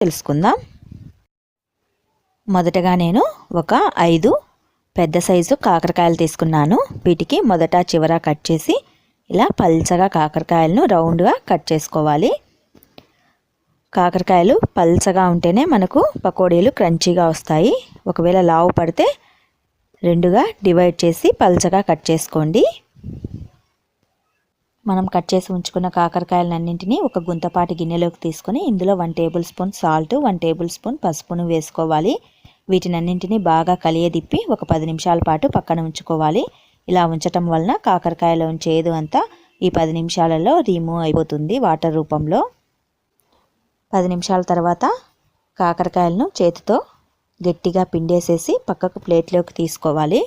తెలుసుకుందాం. మొదటగా నేను ఒక 5 పెద్ద సైజు కాకరకాయలు తీసుకున్నాను. వీటికి మొదట చివర కట్ చేసి ఇలా పల్చగా కాకరకాయలను రౌండ్గా కట్ చేసుకోవాలి. కాకరకాయలు పల్చగా ఉంటేనే మనకు పకోడీలు క్రంచీగా వస్తాయి. ఒకవేళ లావు పడితే రెండుగా డివైడ్ చేసి పల్చగా కట్ చేసుకోండి. మనం కట్ చేసి ఉంచుకున్న కాకరకాయలన్నింటినీ ఒక గుంతపాటి గిన్నెలోకి తీసుకొని ఇందులో 1 table spoon salt, 1 table spoon పసుపును వేసుకోవాలి. వీటినన్నింటినీ బాగా కలియదిప్పి ఒక 10 నిమిషాల పాటు పక్కన ఉంచుకోవాలి. ఇలా ఉంచటం వలన కాకరకాయలో చేదు అంతా ఈ 10 నిమిషాలలో రిమూవ్ అయిపోతుంది వాటర్ రూపంలో. 10 నిమిషాల తర్వాత కాకరకాయలను చేతితో గట్టిగా పిండేసేసి పక్కకు ప్లేట్లోకి తీసుకోవాలి.